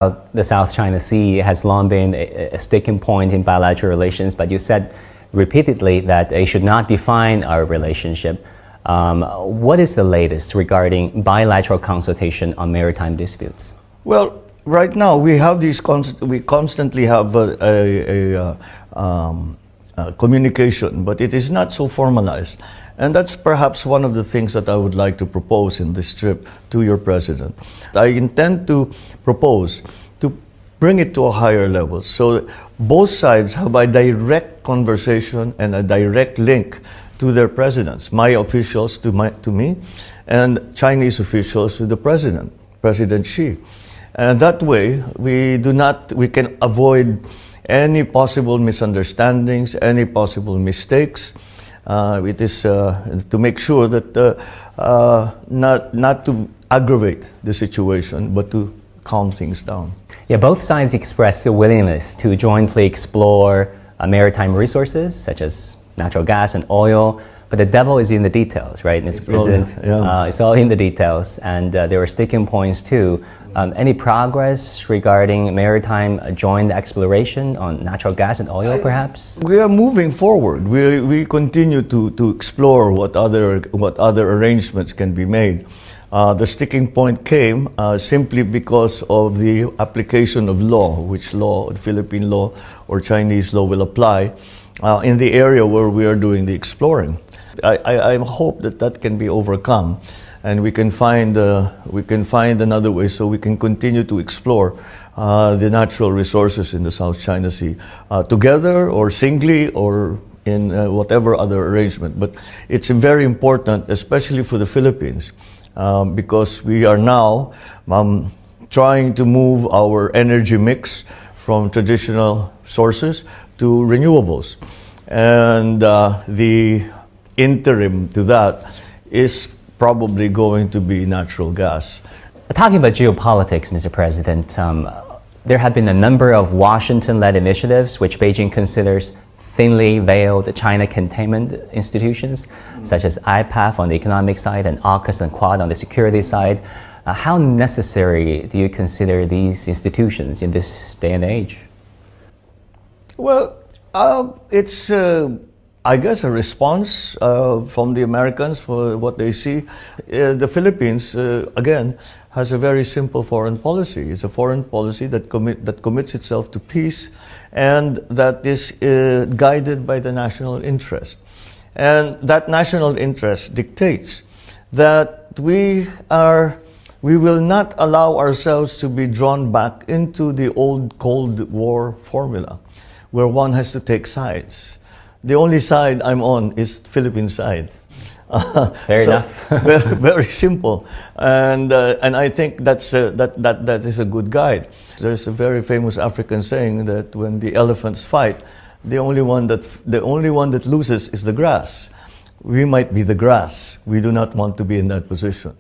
The South China Sea has long been a sticking point in bilateral relations, but you said repeatedly that it should not define our relationship. What is the latest regarding bilateral consultation on maritime disputes? Well, right now we have these. We constantly have communication, but it is not so formalized. And that's perhaps one of the things that I would like to propose in this trip to your president. I intend to propose to bring it to a higher level so both sides have a direct conversation and a direct link to their presidents, my officials to me, and Chinese officials to the president, President Xi. And that way we can avoid any possible misunderstandings, any possible mistakes. It is to make sure that not to aggravate the situation, but to calm things down. Yeah, both sides expressed the willingness to jointly explore maritime resources such as natural gas and oil, but the devil is in the details, right, Mr. President? It's all in the details, and there were sticking points too. Any progress regarding maritime joint exploration on natural gas and oil, perhaps? We are moving forward. We continue to explore what other arrangements can be made. The sticking point came simply because of the application of law, which law, Philippine law or Chinese law, will apply in the area where we are doing the exploring. I hope that can be overcome, and we can find another way so we can continue to explore the natural resources in the South China Sea together or singly or in whatever other arrangement. But it's very important, especially for the Philippines, because we are now trying to move our energy mix from traditional sources to renewables, and the interim to that is probably going to be natural gas. Talking about geopolitics, Mr. President, there have been a number of Washington-led initiatives which Beijing considers thinly veiled China containment institutions, such as IPAF on the economic side and AUKUS and Quad on the security side. How necessary do you consider these institutions in this day and age? Well, it's I guess a response from the Americans for what they see. The Philippines, again, has a very simple foreign policy. It's a foreign policy that commits itself to peace and that is guided by the national interest. And that national interest dictates that we will not allow ourselves to be drawn back into the old Cold War formula, where one has to take sides. The only side I'm on is Philippine side. Fair enough. Very simple, and I think that is a good guide. There's a very famous African saying that when the elephants fight, the only one that loses is the grass. We might be the grass. We do not want to be in that position.